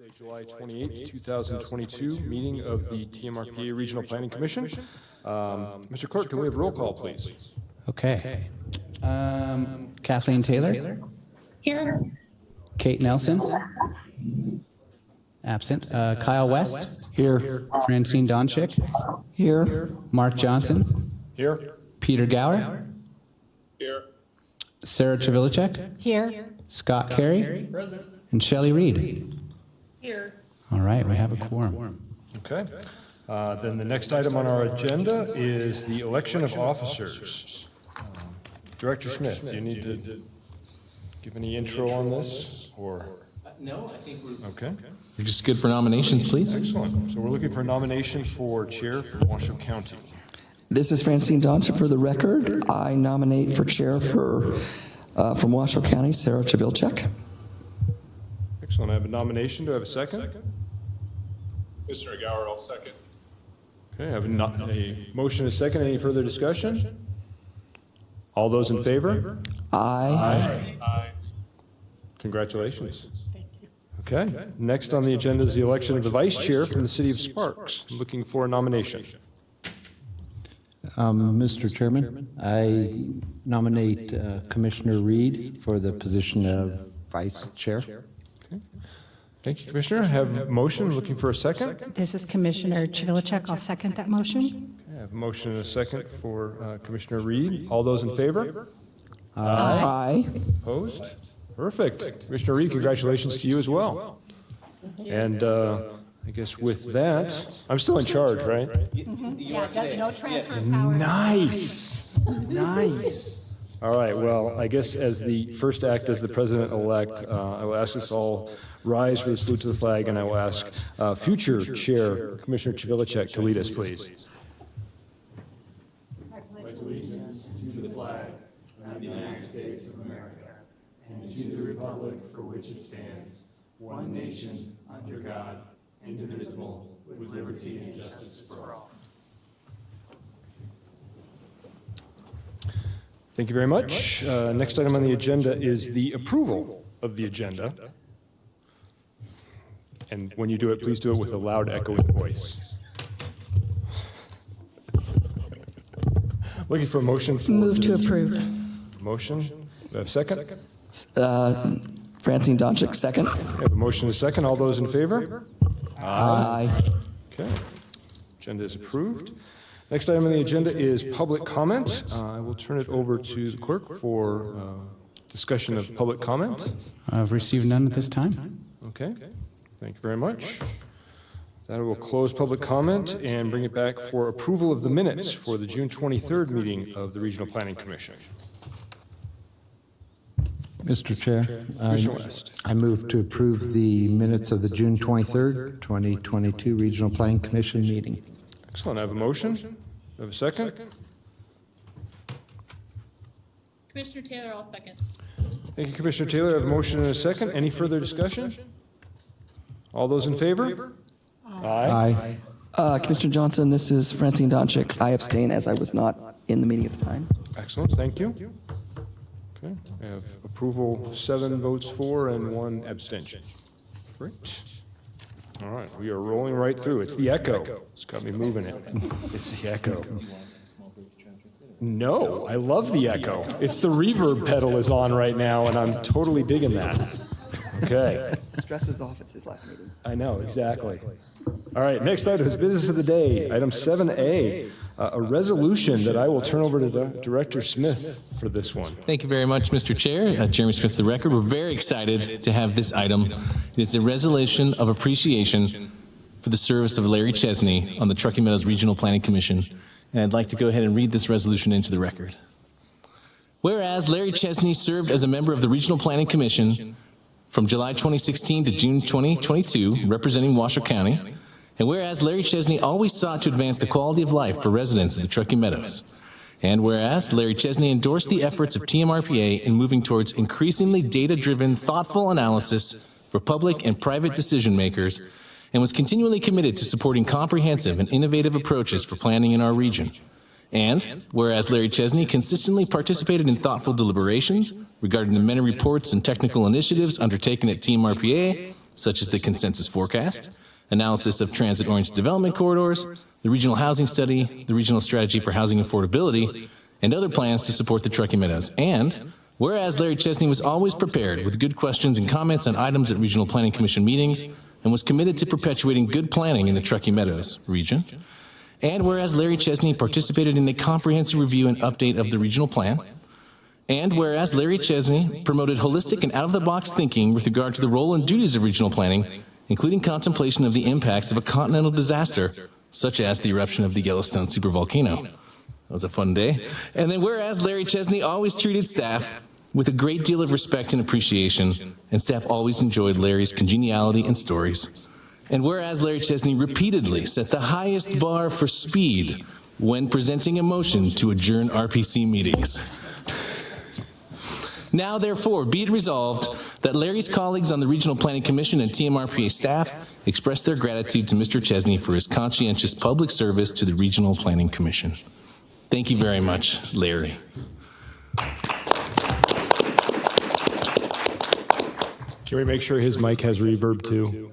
Thursday, July 28th, 2022, meeting of the TMRPA Regional Planning Commission. Mr. Clerk, can we have roll call, please? Okay. Kathleen Taylor? Here. Kate Nelson? Absent. Kyle West? Here. Francine Donchik? Here. Mark Johnson? Here. Peter Gower? Here. Sarah Chavilicek? Here. Scott Carey? And Shelley Reed? Here. All right, we have a quorum. Okay. Then the next item on our agenda is the election of officers. Director Smith, do you need to give any intro on this, or? No, I think we're Okay. You're just good for nominations, please. Excellent. So we're looking for a nomination for chair for Washoe County. This is Francine Donchik for the record. I nominate for chair for from Washoe County, Sarah Chavilicek. Excellent. I have a nomination. Do I have a second? Mr. Gower, I'll second. Okay, I have a motion and a second. Any further discussion? All those in favor? Aye. Aye. Congratulations. Okay. Next on the agenda is the election of the vice chair from the city of Sparks. I'm looking for a nomination. Mr. Chairman, I nominate Commissioner Reed for the position of Vice Chair. Thank you, Commissioner. I have a motion. Looking for a second. This is Commissioner Chavilicek. I'll second that motion. I have a motion and a second for Commissioner Reed. All those in favor? Aye. Opposed? Perfect. Commissioner Reed, congratulations to you as well. And I guess with that, I'm still in charge, right? Yeah, that's no transfer of power. Nice. Nice. All right. Well, I guess as the first act as the president-elect, I will ask us all rise for the salute to the flag, and I will ask future chair, Commissioner Chavilicek, to lead us, please. Pledge allegiance to the flag of the United States of America and to the republic for which it stands, one nation, under God, indivisible, with liberty and justice for all. Thank you very much. Next item on the agenda is the approval of the agenda. And when you do it, please do it with a loud, echoing voice. Looking for a motion for... Move to approve. Motion. Do I have a second? Francine Donchik, second. I have a motion and a second. All those in favor? Aye. Okay. Agenda is approved. Next item on the agenda is public comment. I will turn it over to the clerk for discussion of public comment. I've received none at this time. Okay. Thank you very much. That will close public comment and bring it back for approval of the minutes for the June 23rd meeting of the Regional Planning Commission. Mr. Chair, Commissioner West. I move to approve the minutes of the June 23rd, 2022 Regional Planning Commission meeting. Excellent. I have a motion. I have a second. Commissioner Taylor, I'll second. Thank you, Commissioner Taylor. I have a motion and a second. Any further discussion? All those in favor? Aye. Commissioner Johnson, this is Francine Donchik. I abstain as I was not in the meeting at the time. Excellent. Thank you. Okay. I have approval, 7 votes for and 1 abstention. Great. All right. We are rolling right through. It's the echo. It's got me moving it. It's the echo. No, I love the echo. It's the reverb pedal is on right now, and I'm totally digging that. Okay. Stress is off. It's his last meeting. I know, exactly. All right, next item is business of the day. Item 7A, a resolution that I will turn over to Director Smith for this one. Thank you very much, Mr. Chair. Jeremy Smith, the record. We're very excited to have this item. It's a resolution of appreciation for the service of Larry Chesney on the Truckee Meadows Regional Planning Commission. And I'd like to go ahead and read this resolution into the record. Whereas Larry Chesney served as a member of the Regional Planning Commission from July 2016 to June 2022, representing Washoe County. And whereas Larry Chesney always sought to advance the quality of life for residents of the Truckee Meadows. And whereas Larry Chesney endorsed the efforts of TMRPA in moving towards increasingly data-driven, thoughtful analysis for public and private decision makers, and was continually committed to supporting comprehensive and innovative approaches for planning in our region. And whereas Larry Chesney consistently participated in thoughtful deliberations regarding the many reports and technical initiatives undertaken at Team RPA, such as the consensus forecast, analysis of transit-oriented development corridors, the regional housing study, the regional strategy for housing affordability, and other plans to support the Truckee Meadows. And whereas Larry Chesney was always prepared with good questions and comments on items at Regional Planning Commission meetings and was committed to perpetuating good planning in the Truckee Meadows region. And whereas Larry Chesney participated in a comprehensive review and update of the regional plan. And whereas Larry Chesney promoted holistic and out-of-the-box thinking with regard to the role and duties of regional planning, including contemplation of the impacts of a continental disaster, such as the eruption of the Yellowstone supervolcano. That was a fun day. And then whereas Larry Chesney always treated staff with a great deal of respect and appreciation, and staff always enjoyed Larry's congeniality and stories. And whereas Larry Chesney repeatedly set the highest bar for speed when presenting a motion to adjourn RPC meetings. Now, therefore, be it resolved that Larry's colleagues on the Regional Planning Commission and TMRPA staff express their gratitude to Mr. Chesney for his conscientious public service to the Regional Planning Commission. Thank you very much, Larry. Can we make sure his mic has reverb too?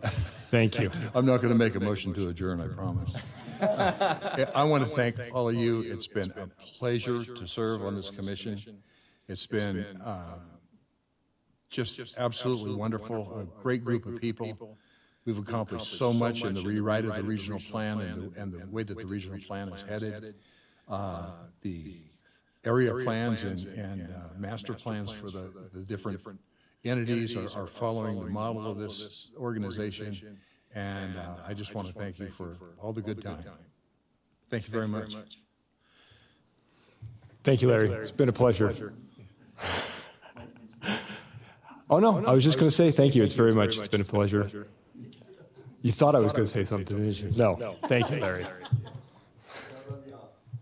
Thank you. I'm not going to make a motion to adjourn, I promise. I want to thank all of you. It's been a pleasure to serve on this commission. It's been just absolutely wonderful, a great group of people. We've accomplished so much in the rewrite of the regional plan and the way that the regional plan is headed. The area plans and master plans for the different entities are following the model of this organization, and I just want to thank you for all the good time. Thank you very much. Thank you, Larry. It's been a pleasure. Oh, no, I was just going to say thank you. It's very much. It's been a pleasure. You thought I was going to say something, didn't you? No. Thank you, Larry.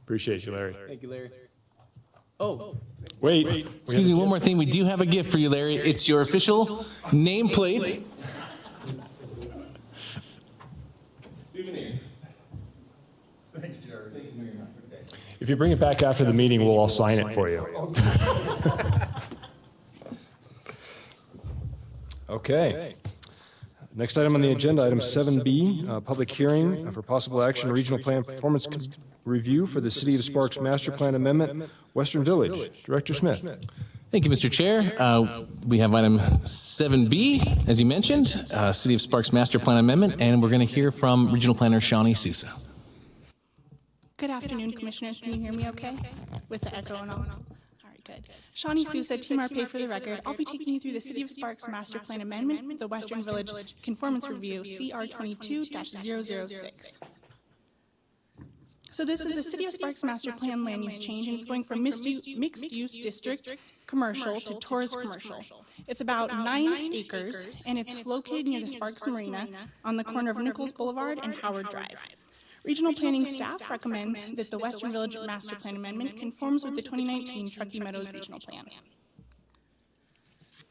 Appreciate you, Larry. Thank you, Larry. Oh. Wait. Excuse me, one more thing. We do have a gift for you, Larry. It's your official nameplate. Souvenir. Thanks, Jared. Thank you very much. If you bring it back after the meeting, we'll all sign it for you. Okay. Next item on the agenda, item 7B, public hearing for possible action, regional plan performance review for the City of Sparks Master Plan Amendment, Western Village. Director Smith. Thank you, Mr. Chair. We have item 7B, as you mentioned, City of Sparks Master Plan Amendment, and we're going to hear from Regional Planner Shawnee Sousa. Good afternoon, Commissioners. Can you hear me okay? With the echo and all? All right, good. Shawnee Sousa, Team RPA for the record. I'll be taking you through the City of Sparks Master Plan Amendment, the Western Village Conformance Review, CR 22-006. So this is the City of Sparks Master Plan land use change, and it's going from mixed-use district commercial to tourist commercial. It's about 9 acres, and it's located near the Sparks Marina on the corner of Nichols Boulevard and Howard Drive. Regional Planning staff recommends that the Western Village Master Plan Amendment conforms with the 2019 Truckee Meadows Regional Plan.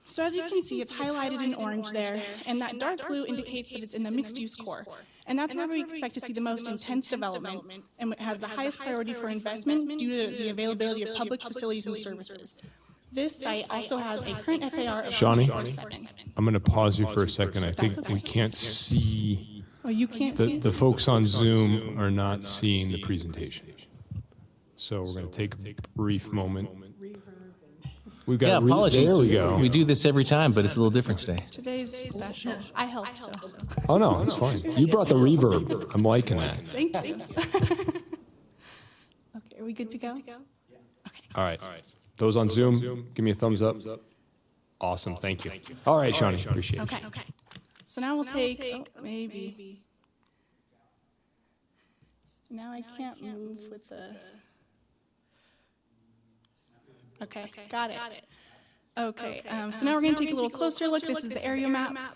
So as you can see, it's highlighted in orange there, and that dark blue indicates that it's in the mixed-use core. And that's where we expect to see the most intense development, and it has the highest priority for investment due to the availability of public facilities and services. This site also has a current FAR of Shawnee, 4.7. I'm going to pause you for a second. I think we can't see. Oh, you can't see? The folks on Zoom are not seeing the presentation. So we're going to take a brief moment. We've got apologies. There we go. We do this every time, but it's a little different today. Today's special. I helped, so. Oh, no, it's fine. You brought the reverb. I'm liking that. Thank you. Okay, are we good to go? Okay. All right. Those on Zoom, give me a thumbs up. Awesome. Thank you. All right, Shawnee. Appreciate it. Okay. So now we'll take, maybe. Now I can't move with the. Okay, got it. Okay, so now we're going to take a little closer look. This is the area map.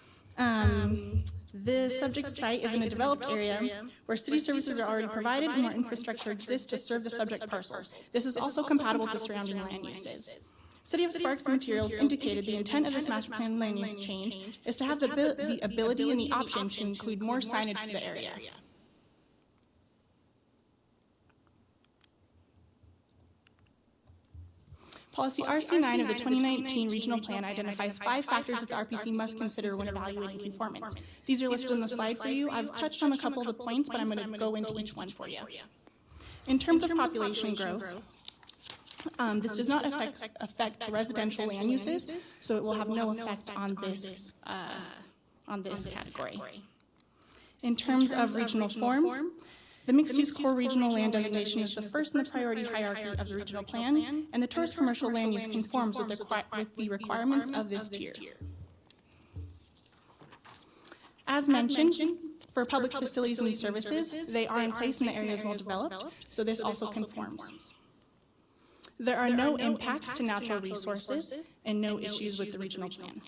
The subject site is in a developed area where city services are already provided and where infrastructure exists to serve the subject parcels. This is also compatible with the surrounding land uses. City of Sparks materials indicated the intent of this master plan land use change is to have the ability and the option to include more signage for the area. Policy RC9 of the 2019 Regional Plan identifies 5 factors that the RPC must consider when evaluating conformance. These are listed on the slide for you. I've touched on a couple of the points, but I'm going to go into each one for you. In terms of population growth, this does not affect residential land uses, so it will have no effect on this category. In terms of regional form, the mixed-use core regional land designation is the first in the priority hierarchy of the regional plan, and the tourist commercial land use conforms with the requirements of this tier. As mentioned, for public facilities and services, they are in place in the areas well developed, so this also conforms. There are no impacts to natural resources and no issues with the regional plan.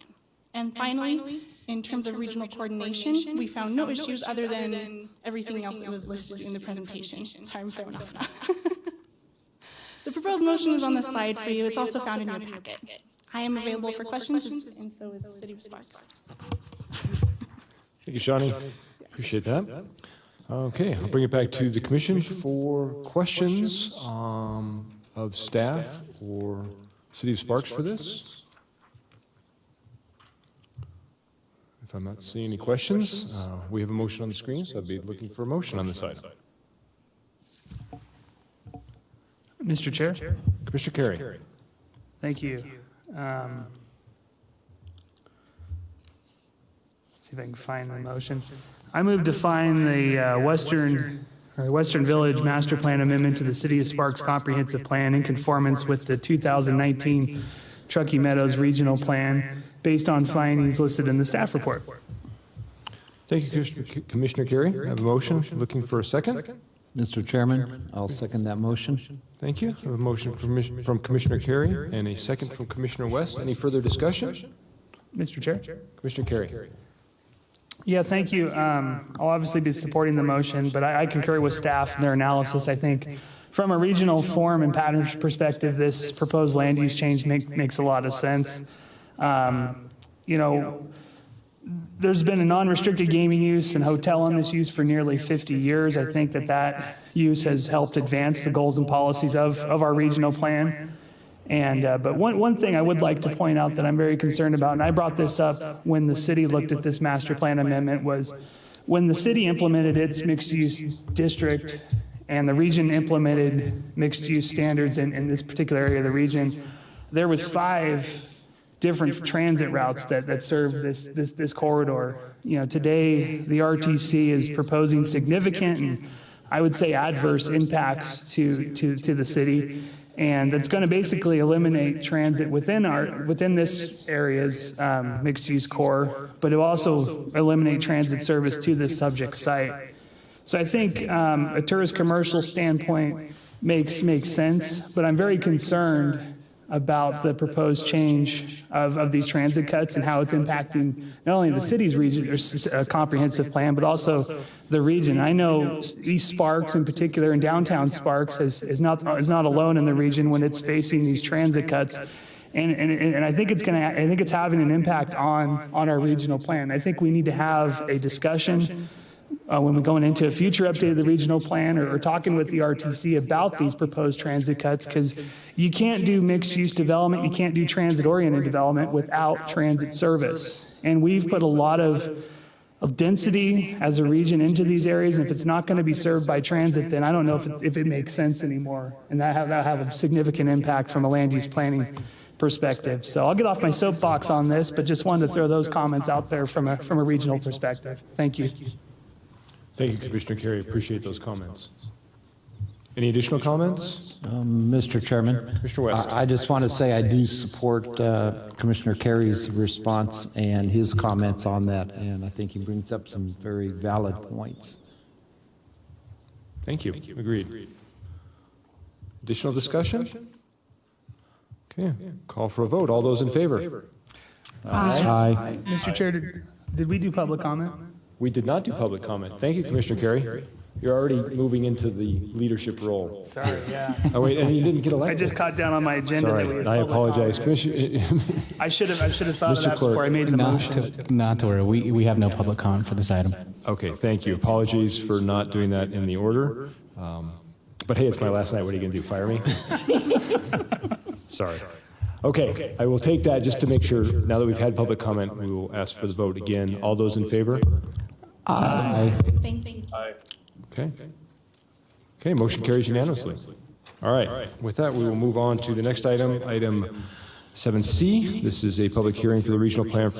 And finally, in terms of regional coordination, we found no issues other than everything else that was listed in the presentation. Sorry, I'm throwing off now. The proposed motion is on the slide for you. It's also found in your packet. I am available for questions, and so is City of Sparks. Thank you, Shawnee. Appreciate that. Okay, I'll bring it back to the commission for questions of staff or City of Sparks for this. If I'm not seeing any questions, we have a motion on the screen, so I'd be looking for a motion on this item. Mr. Chair? Commissioner Carey. Thank you. See if I can find the motion. I move to find the Western Village Master Plan Amendment to the City of Sparks Comprehensive Plan in conformance with the 2019 Truckee Meadows Regional Plan based on findings listed in the staff report. Thank you, Commissioner Carey. I have a motion. Looking for a second. Mr. Chairman, I'll second that motion. Thank you. I have a motion from Commissioner Carey and a second from Commissioner West. Any further discussion? Mr. Chair? Commissioner Carey. Yeah, thank you. I'll obviously be supporting the motion, but I concur with staff and their analysis. I think from a regional form and pattern perspective, this proposed land use change makes a lot of sense. You know, there's been a non-restricted gaming use and hotel on this use for nearly 50 years. I think that use has helped advance the goals and policies of our regional plan. And but one thing I would like to point out that I'm very concerned about, and I brought this up when the city looked at this master plan amendment, was when the city implemented its mixed-use district and the region implemented mixed-use standards in this particular area of the region, there was 5 different transit routes that serve this corridor. You know, today the RTC is proposing significant and I would say adverse impacts to the city. And that's going to basically eliminate transit within this area's mixed-use core, but it will also eliminate transit service to this subject site. So I think a tourist commercial standpoint makes sense, but I'm very concerned about the proposed change of these transit cuts and how it's impacting not only the city's region or comprehensive plan, but also the region. I know East Sparks in particular and downtown Sparks is not alone in the region when it's facing these transit cuts. And I think it's having an impact on our regional plan. I think we need to have a discussion when we're going into a future update of the regional plan or talking with the RTC about these proposed transit cuts, because you can't do mixed-use development, you can't do transit-oriented development without transit service. And we've put a lot of density as a region into these areas, and if it's not going to be served by transit, then I don't know if it makes sense anymore. And that'll have a significant impact from a land use planning perspective. So I'll get off my soapbox on this, but just wanted to throw those comments out there from a regional perspective. Thank you. Thank you, Commissioner Carey. Appreciate those comments. Any additional comments? Mr. Chairman, Commissioner West. I just want to say I do support Commissioner Carey's response and his comments on that, and I think he brings up some very valid points. Thank you. Agreed. Additional discussion? Okay, call for a vote. All those in favor? Aye. Mr. Chair, did we do public comment? We did not do public comment. Thank you, Commissioner Carey. You're already moving into the leadership role. Sorry, yeah. Oh, wait, and you didn't get I elected. just caught down on my agenda that we Sorry, had I public apologize. comment. Commissioner, I should have thought of Mr. that Clerk. before I made the motion. Not to worry. We have no public comment for this item. okay, thank you. Apologies for not doing that in the order. But hey, it's my last night. What are you going to do, fire me? Sorry. Okay, I will take that just to make sure, now that we've had public comment, we will ask for the vote again. All those in favor? Thank you. Okay. Okay, motion carries unanimously. All right, with that, we will move on to the next item, item 7C. This is a public hearing for the Regional Plan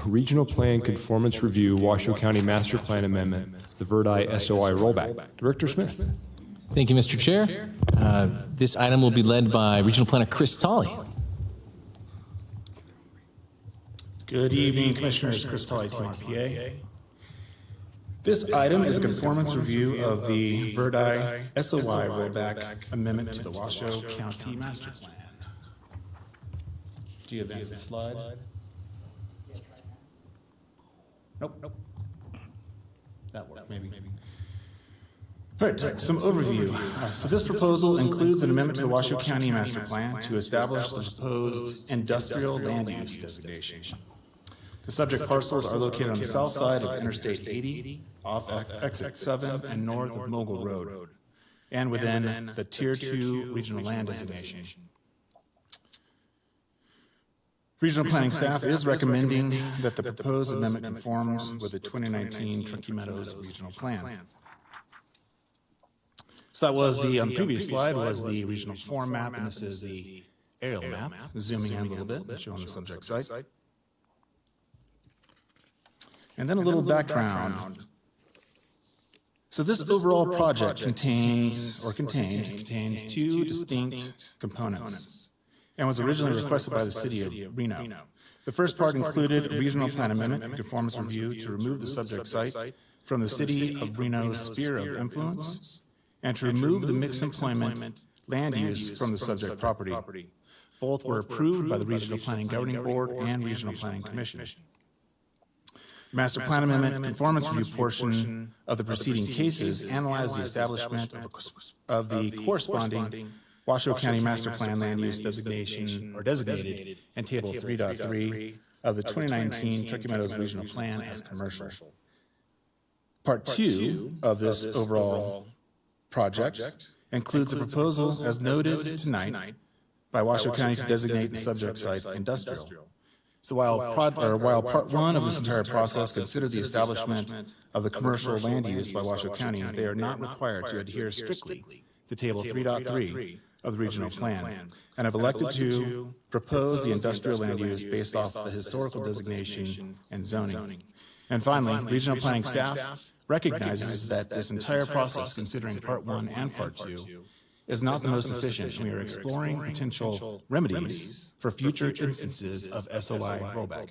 Regional Plan Conformance Review, Washoe County Master Plan Amendment, the Verdi SOI rollback. Director Smith. Thank you, Mr. Chair. This item will be led by Regional Planner Chris Tolley. Good evening, Commissioners. Chris Tolley, TMRPA. This item is a conformance review of the Verdi SOI rollback amendment to the Washoe County Master Plan. Do you advance the slide? Nope. That worked, maybe. All right, some overview. So this proposal includes an amendment to the Washoe County Master Plan to establish the proposed industrial land use designation. The subject parcels are located on the south side of Interstate 80, off Exit 7 and north of Mogul Road, and within the Tier 2 regional land designation. Regional Planning staff is recommending that the proposed amendment conforms with the 2019 Truckee Meadows Regional Plan. So that was the, on the previous slide was the regional form map, and this is the aerial map, zooming in a little bit, showing the subject site. And then a little background. So this overall project contained two distinct components and was originally requested by the city of Reno. The first part included a regional plan amendment and conformance review to remove the subject site from the city of Reno's sphere of influence and to remove the mixed employment land use from the subject property. Both were approved by the Regional Planning Governing Board and Regional Planning Commission. The Master Plan Amendment conformance review portion of the preceding cases analyzed the establishment of the corresponding Washoe County Master Plan land use designation or designated in Table 3.3 of the 2019 Truckee Meadows Regional Plan as commercial. Part 2 of this overall project includes a proposal, as noted tonight, by Washoe County to designate the subject site industrial. So while Part 1 of this entire process considered the establishment of the commercial land use by Washoe County, they are not required to adhere strictly to Table 3.3 of the Regional Plan, and have elected to propose the industrial land use based off the historical designation and zoning. And finally, Regional Planning staff recognizes that this entire process, considering Part 1 and Part 2, is not the most efficient, and we are exploring potential remedies for future instances of SOI rollback.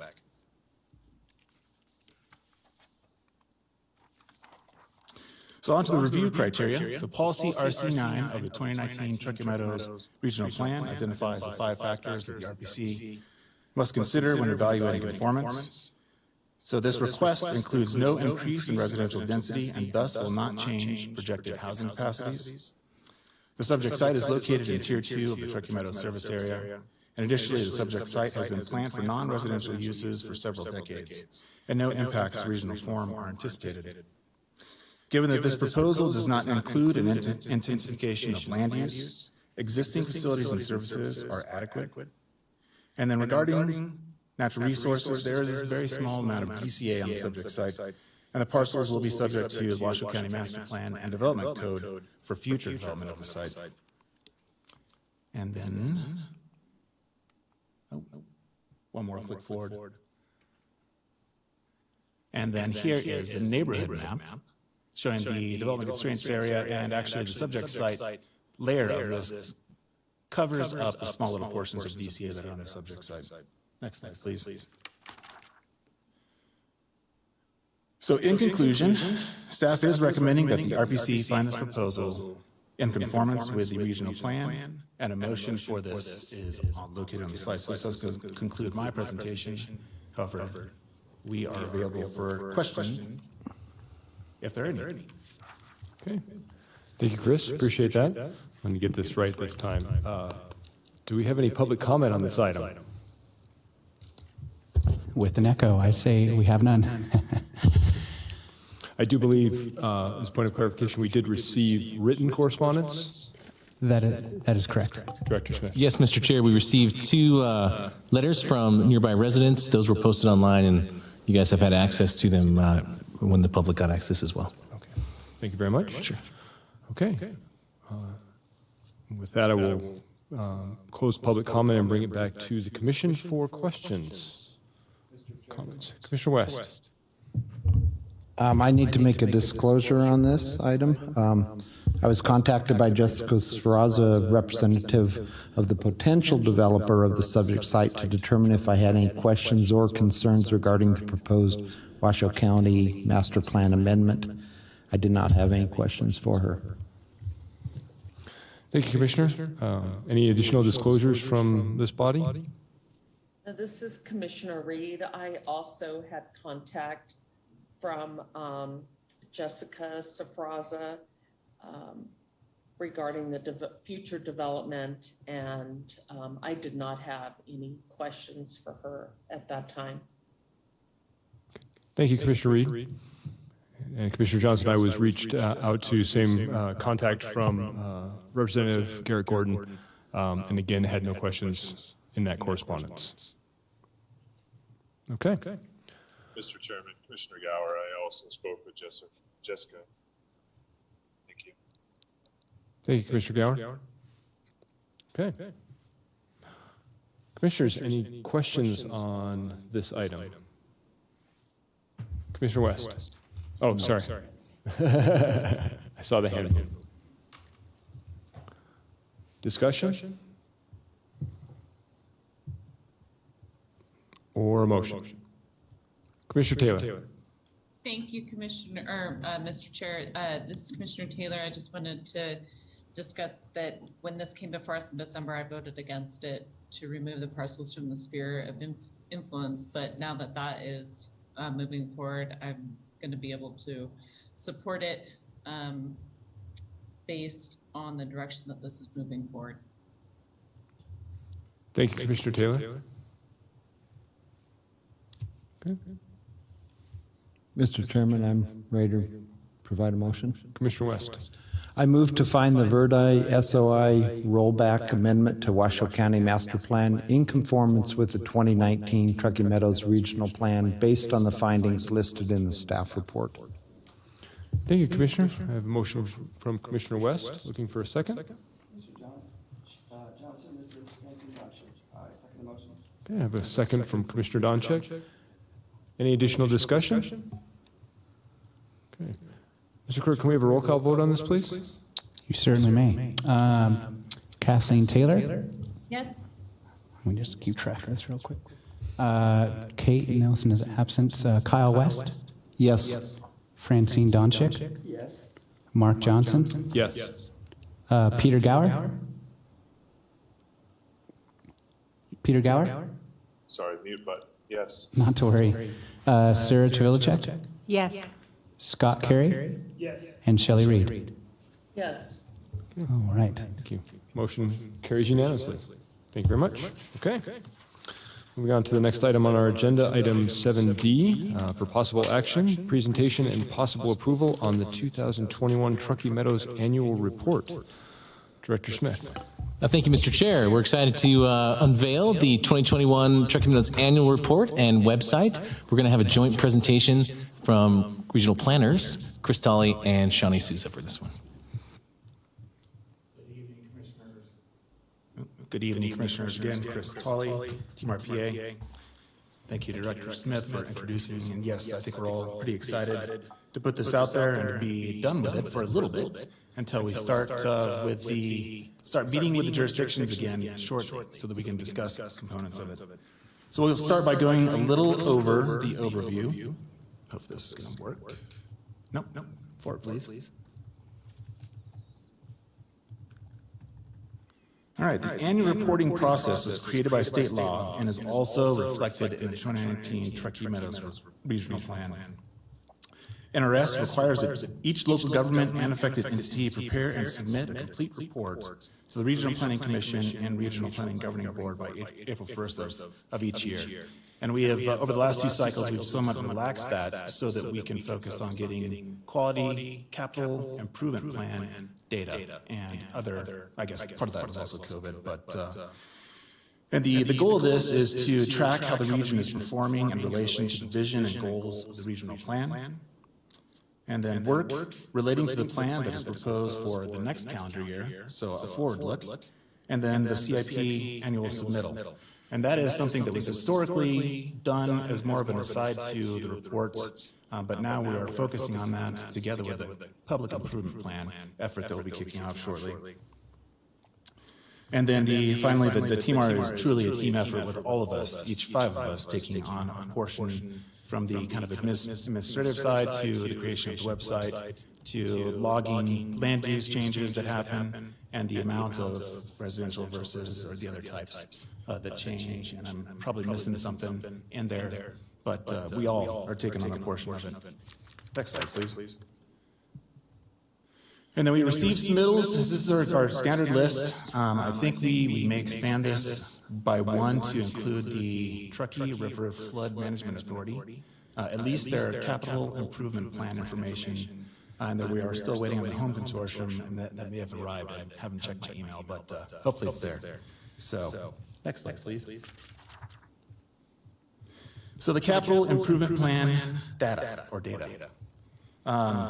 So on to the review criteria. So policy RC9 of the 2019 Truckee Meadows Regional Plan identifies the 5 factors that the RPC must consider when evaluating conformance. So this request includes no increase in residential density and thus will not change projected housing capacities. The subject site is located in Tier 2 of the Truckee Meadows service area. And additionally, the subject site has been planned for non-residential uses for several decades, and no impacts to regional form are anticipated. Given that this proposal does not include an intensification of land use, existing facilities and services are adequate. And then regarding natural resources, there is a very small amount of DCA on the subject site, and the parcels will be subject to the Washoe County Master Plan and Development Code for future development of the site. And then, one more click forward. And then here is the neighborhood map showing the development constraints area, and actually the subject site layer of this covers up the small little portions of DCA that are on the subject site. Next slide, please. So in conclusion, staff is recommending that the RPC find this proposal in conformance with the regional plan, and a motion for this is located on the slide. So this does conclude my presentation. However, we are available for questions if there are any. Okay. Thank you, Chris. Appreciate that. Let me get this right this time. Do we have any public comment on this item? With an echo, I say we have none. I do believe, as a point of clarification, we did receive written correspondence That is correct. Director Smith? Yes, Mr. Chair, we received two letters from nearby residents. Those were posted online, and you guys have had access to them when the public got access as well. Okay. Thank you very much. Sure. Okay. With that, I will close public comment and bring it back to the commission for questions. Comments. Commissioner West. I need to make a disclosure on this item. I was contacted by Jessica Sferraza, representative of the potential developer of the subject site, to determine if I had any questions or concerns regarding the proposed Washoe County Master Plan amendment. I did not have any questions for her. Thank you, Commissioner. Any additional disclosures from this body? This is Commissioner Reed. I also had contact from Jessica Sferraza regarding the future development, and I did not have any questions for her at that time. Thank you, Commissioner Reed. And Commissioner Johnson, I was reached out to same contact from Representative Garrett Gordon, and again, had no questions in that correspondence. Okay. Mr. Chairman, Commissioner Gower, I also spoke with Jessica. Thank you. Thank you, Commissioner Gower. Okay. Commissioners, any questions on this item? Commissioner West. Oh, sorry. I saw the hand. Discussion? Or a motion? Commissioner Taylor. Thank you, Mr. Chair. This is Commissioner Taylor. I just wanted to discuss that when this came before us in December, I voted against it to remove the parcels from the sphere of influence. But now that that is moving forward, I'm going to be able to support it based on the direction that this is moving forward. Thank you, Commissioner Taylor. Okay. Mr. Chairman, I'm ready to provide a motion. Commissioner West. I move to find the Verdi SOI rollback amendment to Washoe County Master Plan in conformance with the 2019 Truckee Meadows Regional Plan based on the findings listed in the staff report. Thank you, Commissioner. I have a motion from Commissioner West. Looking for a second. Johnson, this is Anthony Donchik. I second the motion. Okay, I have a second from Commissioner Donchik. Any additional discussion? Okay. Mr. Clerk, can we have a roll call vote on this, please? You certainly may. Kathleen Taylor? Yes. Let me just keep track of this real quick. Kate Nelson is absent. Kyle West? Yes. Francine Donchik? Yes. Mark Johnson? Yes. Peter Gower? Peter Gower? Sorry, mute button. Yes. Not to worry. Sarah Chivilicek? Yes. Scott Carey? Yes. And Shelley Reed? Yes. All right. Thank you. Motion carries unanimously. Thank you very much. Okay. Moving on to the next item on our agenda, item 7D, for possible action, presentation and possible approval on the 2021 Truckee Meadows Annual Report. Director Smith. Thank you, Mr. Chair. We're excited to unveil the 2021 Truckee Meadows Annual Report and website. We're going to have a joint presentation from regional planners, Chris Tolley and Shawnee Sousa for this one. Good evening, Commissioners. Again, Chris Tolley, Team RPA. Thank you, Director Smith, for introducing me. And yes, I think we're all pretty excited to put this out there and to be done with it for a little bit until we start meeting with the jurisdictions again shortly so that we can discuss components of it. So we'll start by going a little over the overview. Hope this is going to work. Nope. Forward, please. All right, the annual reporting process was created by state law and is also reflected in the 2019 Truckee Meadows Regional Plan. NRS requires that each local government and affected entity prepare and submit a complete report to to the Regional Planning Commission and Regional Planning Governing Board by April 1st of each year. And we have, over the last 2 cycles, we've somewhat relaxed that so that we can focus on getting quality capital improvement plan data and other, I guess, part of that was also COVID, but, and the goal of this is to track how the region is performing in relation to the vision and goals of the regional plan, and then work relating to the plan that is proposed for the next calendar year, so a forward look, and then the CIP annual submittal. And that is something that was historically done as more of an aside to the reports, but now we are focusing on that together with a public improvement plan effort that will be kicking off shortly. And then finally, the TMAR is truly a team effort with all of us, each 5 of us, taking on a portion from the kind of administrative side to the creation of the website, to logging land use changes that happen, and the amount of residential versus or the other types that change. And I'm probably missing something in there, but we all are taking on a portion of it. Next slide, please. And then we receive submittals. This is our standard list. I think we may expand this by 1 to include the Truckee River Flood Management Authority, at least their capital improvement plan information. And that we are still waiting on the home consortium, and that may have arrived. I haven't checked my email, but hopefully it's there. So, next slide, please. So the capital improvement plan data.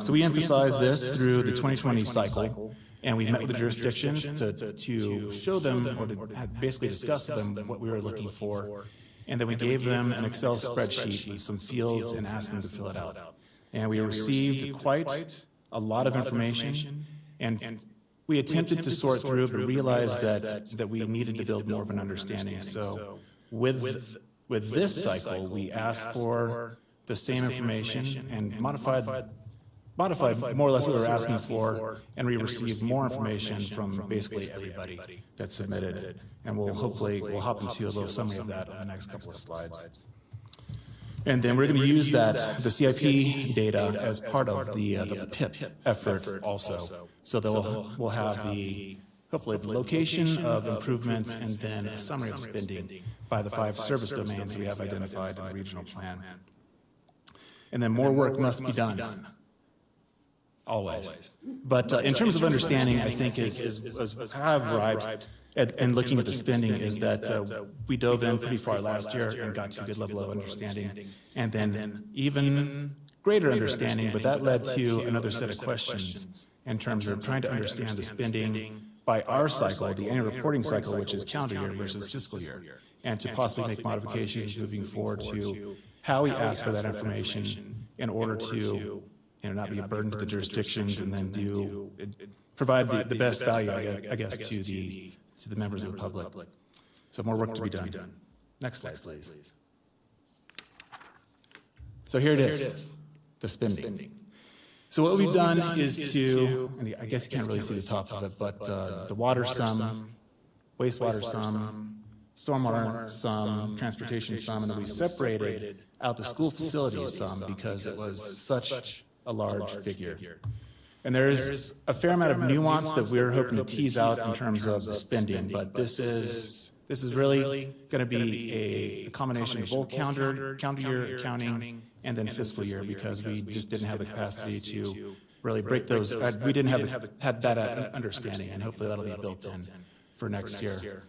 So we emphasize this through the 2020 cycle, and we met with the jurisdictions to show them, or to basically discuss with them what we were looking for, and then we gave them an Excel spreadsheet with some fields and asked them to fill it out. And we received quite a lot of information, and we attempted to sort through, but realized that we needed to build more of an understanding. So with this cycle, we asked for the same information and modified more or less what we were asking for, and we received more information from basically everybody that submitted. And we'll hop into a little summary of that on the next couple of slides. And then we're going to use the CIP data as part of the PIP effort also. So that we'll have hopefully the location of improvements and then a summary of spending by the 5 service domains we have identified in the regional plan. And then more work must be done, always. But in terms of understanding, I think have arrived and looking at the spending is that we dove in pretty far last year and got to a good level of understanding, and then even greater understanding, but that led to another set of questions in terms of trying to understand the spending by our cycle, the annual reporting cycle, which is calendar year versus fiscal year, and to possibly make modifications moving forward to how we ask for that information in order to not be a burden to the jurisdictions, and then provide the best value, I guess, to the members of the public. So more work to be done. Next slide, please. So here it is, the spending. So what we've done is and I guess you can't really see the top of it, but the water sum, wastewater sum, stormwater sum, transportation sum, and then we separated out the school facilities sum because it was such a large figure. And there's a fair amount of nuance that we're hoping to tease out in terms of the spending, but this is really going to be a combination of both calendar year accounting and then fiscal year, because we just didn't have the capacity to really break those. We didn't have that understanding, and hopefully that'll be built in for next year.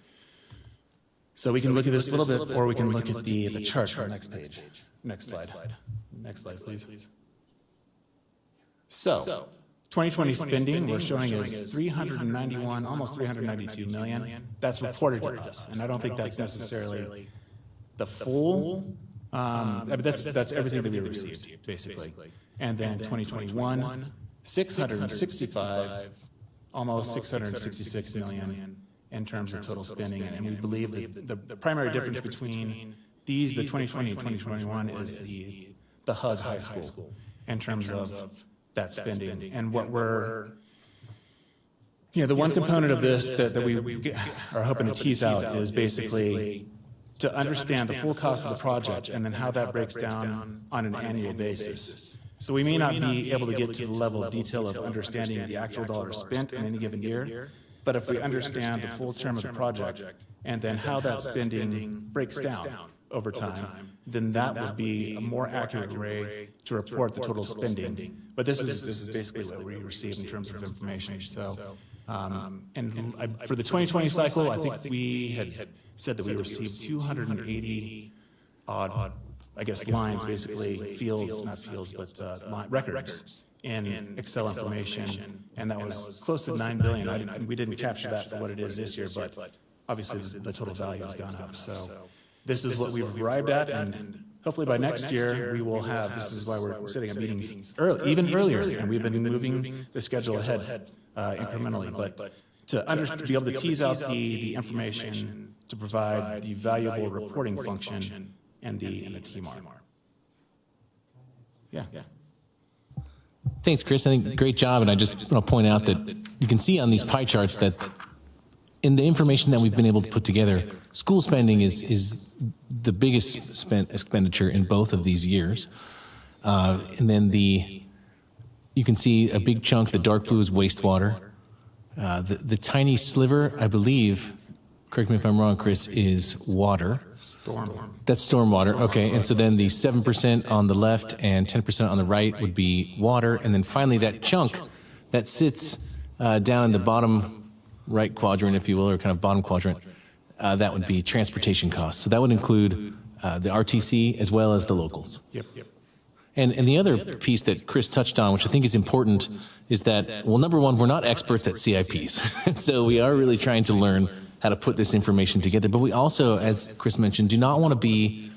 So we can look at this a little bit, or we can look at the chart on the next page. Next slide. Next slide, please. So 2020 spending we're showing is 391, almost 392 million. That's reported to us, and I don't think that's necessarily the full. But that's everything that we received, basically. And then 2021, 665, almost 666 million in terms of total spending. And we believe that the primary difference between the 2020 and 2021 is the HUG High School in terms of that spending. And what the one component of this that we are hoping to tease out is basically to understand the full cost of the project and then how that breaks down on an annual basis. So we may not be able to get to the level of detail of understanding the actual dollars spent in any given year, But if we understand the full term of the project and then how that spending breaks down over time, then that would be a more accurate way to report the total spending. But this is basically what we received in terms of information. So, for the 2020 cycle, I think we had said that we received 280 odd, I guess, lines, basically fields, not fields, but records in Excel information, and that was close to 9 billion. We didn't capture that for what it is this year, but obviously the total value has gone up. So this is what we've arrived at, and hopefully by next year we will have. This is why we're setting up meetings even earlier, and we've been moving the schedule ahead incrementally. But to be able to tease out the information to provide the valuable reporting function and the TMAR. Yeah. Thanks, Chris. I think great job. And I just want to point out that you can see on these pie charts that in the information that we've been able to put together, school spending is the biggest expenditure in both of these years. And then you can see a big chunk, the dark blue is wastewater. The tiny sliver, I believe, correct me if I'm wrong, Chris, is water. That's stormwater. Okay. And so then the 7% on the left and 10% on the right would be water. And then finally that chunk that sits down in the bottom right quadrant, if you will, or kind of bottom quadrant, that would be transportation costs. So that would include the RTC as well as the locals. Yep. And the other piece that Chris touched on, which I think is important, is that, well, number one, we're not experts at CIPs. So we are really trying to learn how to put this information together. But we also, as Chris mentioned, do not want to be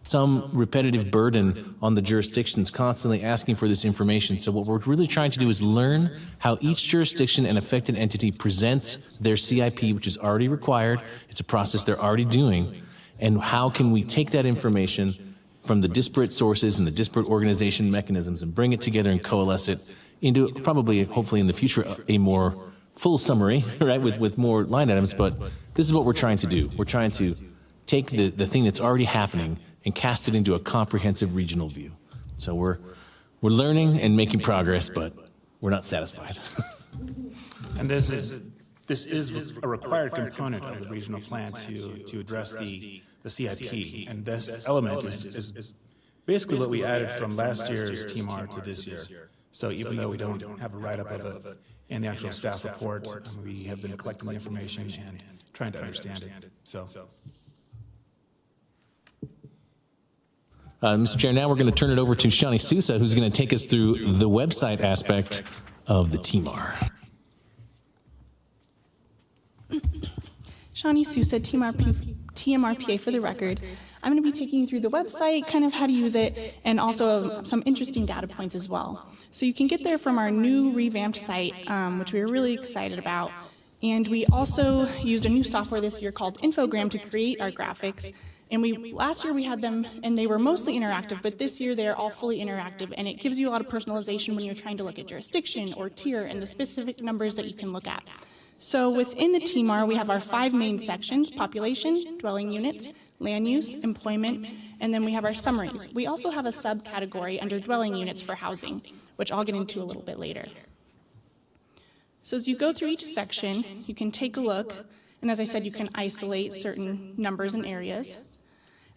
some repetitive burden on the jurisdictions constantly asking for this information. So what we're really trying to do is learn how each jurisdiction and affected entity presents their CIP, which is already required. It's a process they're already doing. And how can we take that information from the disparate sources and the disparate organization mechanisms and bring it together and coalesce it into probably, hopefully in the future, a more full summary, right, with more line items. But this is what we're trying to do. We're trying to take the thing that's already happening and cast it into a comprehensive regional view. So we're learning and making progress, but we're not satisfied. And this is a required component of the regional plan to address the CIP. And this element is basically what we added from last year's TMAR to this year. So even though we don't have a write-up of it in the actual staff report, we have been collecting the information and trying to understand it. So. Mr. Chair, now we're going to turn it over to Shani Sousa, who's going to take us through the website aspect of the TMAR. Shani Sousa, TMRPA for the record. I'm going to be taking you through the website, kind of how to use it, and also some interesting data points as well. So you can get there from our new revamped site, which we were really excited about. And we also used a new software this year called Infogram to create our graphics. And last year we had them, and they were mostly interactive, but this year they're all fully interactive, and it gives you a lot of personalization when you're trying to look at jurisdiction or tier and the specific numbers that you can look at. So within the TMAR, we have our 5 main sections: population, dwelling units, land use, employment, and then we have our summaries. We also have a subcategory under dwelling units for housing, which I'll get into a little bit later. So as you go through each section, you can take a look, and as I said, you can isolate certain numbers and areas.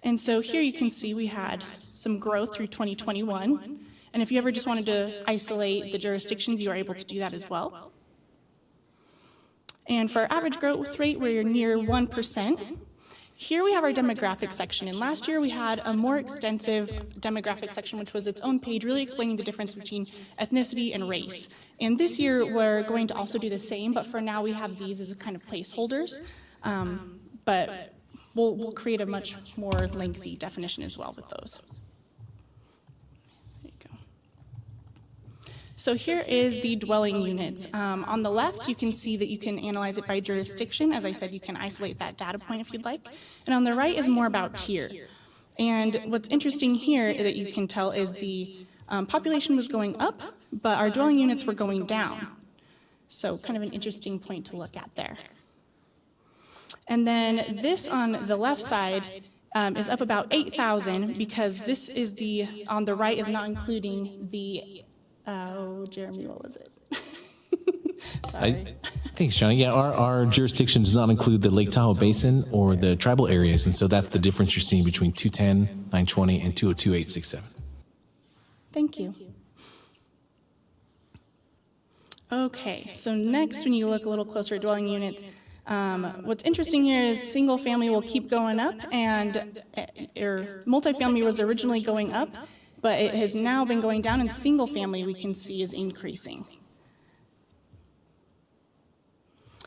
And so here you can see we had some growth through 2021, and if you ever just wanted to isolate the jurisdictions, you are able to do that as well. And for our average growth rate, we're near 1%. Here we have our demographic section, and last year we had a more extensive demographic section, which was its own page, really explaining the difference between ethnicity and race. And this year we're going to also do the same, but for now we have these as a kind of placeholders. But we'll create a much more lengthy definition as well with those. So here is the dwelling units. On the left, you can see that you can analyze it by jurisdiction. As I said, you can isolate that data point if you'd like. And on the right is more about tier. And what's interesting here that you can tell is the population was going up, but our dwelling units were going down. So kind of an interesting point to look at there. And then this on the left side is up about 8,000 because this is on the right is not including the Jeremy, what was it? Sorry. Thanks, Johnny. Yeah, our jurisdiction does not include the Lake Tahoe Basin or the tribal areas, and so that's the difference you're seeing between 210, 920, and 202.867. Thank you. Okay, so next, when you look a little closer at dwelling units, what's interesting here is single family will keep going up, and multifamily was originally going up, but it has now been going down, and single family we can see is increasing.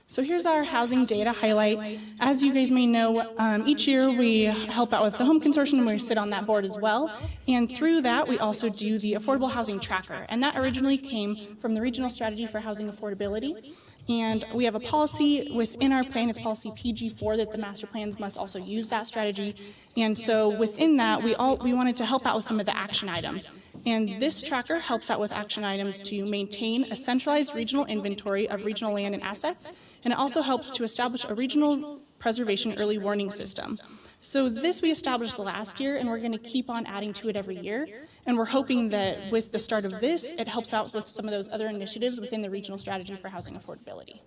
So here's our housing data highlight. As you guys may know, each year we help out with the Home Consortium, and we sit on that board as well. And through that, we also do the Affordable Housing Tracker. And that originally came from the Regional Strategy for Housing Affordability. And we have a policy within our plan, it's policy PG4, that the master plans must also use that strategy. And so within that, we wanted to help out with some of the action items. And this tracker helps out with action items to maintain a centralized regional inventory of regional land and assets. And it also helps to establish a regional preservation early warning system. So this we established last year, and we're going to keep on adding to it every year. And we're hoping that with the start of this, it helps out with some of those other initiatives within the Regional Strategy for Housing Affordability.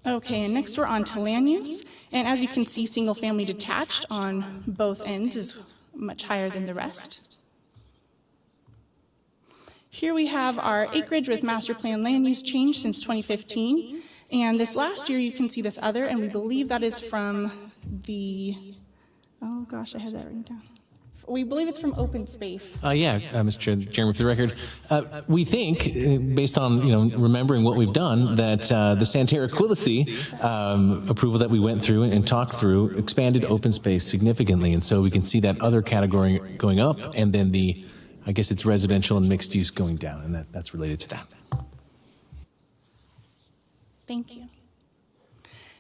Okay, and next we're on to land use. And as you can see, single family detached on both ends is much higher than the rest. Here we have our acreage with master plan land use change since 2015. And this last year, you can see this other, and we believe that is from the, oh gosh, I had that written down. We believe it's from open space. Mr. Chairman, for the record, we think, based on remembering what we've done, that the Santerre Quilisi approval that we went through and talked through expanded open space significantly, and so we can see that other category going up, and then I guess it's residential and mixed use going down, and that's related to that. Thank you.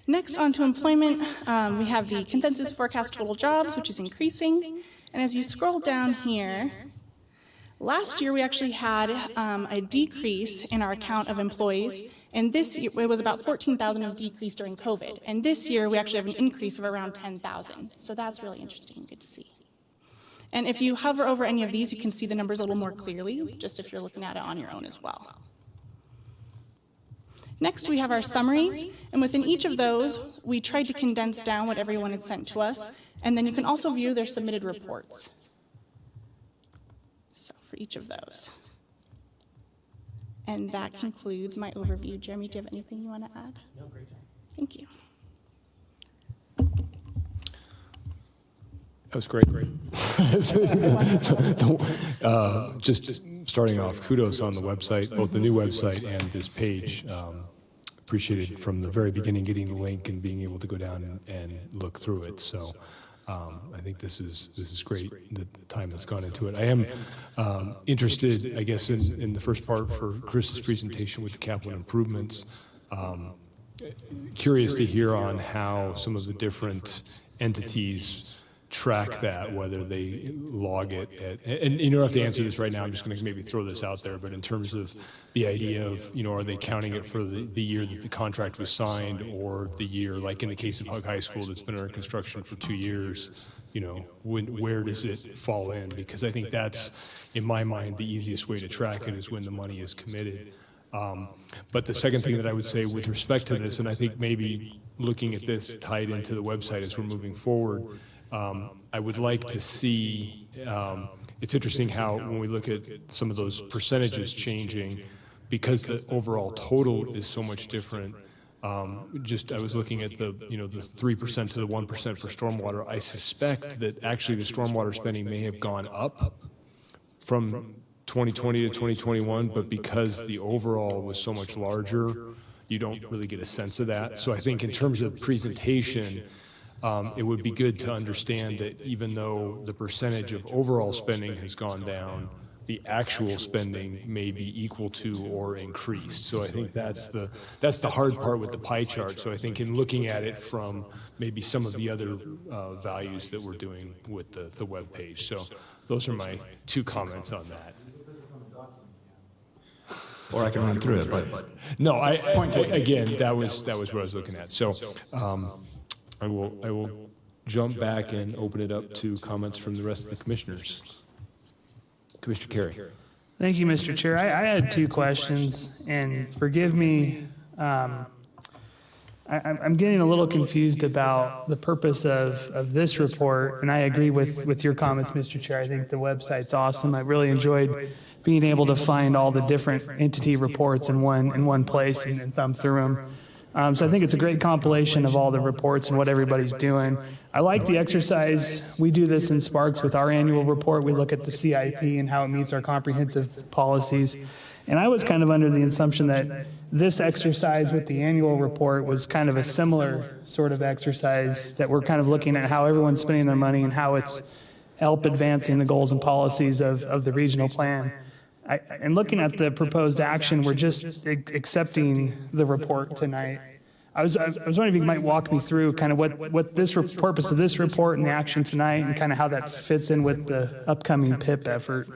Next, on to employment, we have the consensus forecast total jobs, which is increasing. And as you scroll down here, last year we actually had a decrease in our count of employees. And this year, it was about 14,000 of decrease during COVID. And this year we actually have an increase of around 10,000. So that's really interesting and good to see. And if you hover over any of these, you can see the numbers a little more clearly, just if you're looking at it on your own as well. Next, we have our summaries, and within each of those, we tried to condense down what everyone had sent to us, and then you can also view their submitted reports. So for each of those. And that concludes my overview. Jeremy, do you have anything you want to add? No, great job. Thank you. That was great. Just starting off, kudos on the website, both the new website and this page. Appreciated from the very beginning getting the link and being able to go down and look through it. So I think this is great, the time that's gone into it. I am interested, I guess, in the first part for Chris's presentation with the capital improvements. Curious to hear on how some of the different entities track that, whether they log it and you don't have to answer this right now, I'm just going to maybe throw this out there, but in terms of the idea of, are they counting it for the year that the contract was signed, or the year, like in the case of Hug High School that's been under construction for 2 years, where does it fall in? Because I think that's, in my mind, the easiest way to track it is when the money is committed. But the second thing that I would say with respect to this, and I think maybe looking at this tied into the website as we're moving forward, I would like to see, it's interesting how when we look at some of those percentages changing, because the overall total is so much different. I was looking at the 3% to the 1% for stormwater. I suspect that actually the stormwater spending may have gone up from 2020 to 2021, but because the overall was so much larger, you don't really get a sense of that. So I think in terms of presentation, it would be good to understand that even though the percentage of overall spending has gone down, the actual spending may be equal to or increased. So I think that's the hard part with the pie chart. So I think in looking at it from maybe some of the other values that we're doing with the web page. So those are my 2 comments on that. Or I can run through it, but no, again, that was what I was looking at. So I will jump back and open it up to comments from the rest of the commissioners. Commissioner Carey. Thank you, Mr. Chair. I had two questions, and forgive me, I'm getting a little confused about the purpose of this report, and I agree with your comments, Mr. Chair. I think the website's awesome. I really enjoyed being able to find all the different entity reports in one place and thumb through them. So I think it's a great compilation of all the reports and what everybody's doing. I like the exercise. We do this in Sparks with our annual report. We look at the CIP and how it meets our comprehensive policies. And I was kind of under the assumption that this exercise with the annual report was kind of a similar sort of exercise, that we're kind of looking at how everyone's spending their money and how it's help advancing the goals and policies of the regional plan. And looking at the proposed action, we're just accepting the report tonight. I was wondering if you might walk me through kind of what this purpose of this report and the action tonight, and kind of how that fits in with the upcoming PIP effort.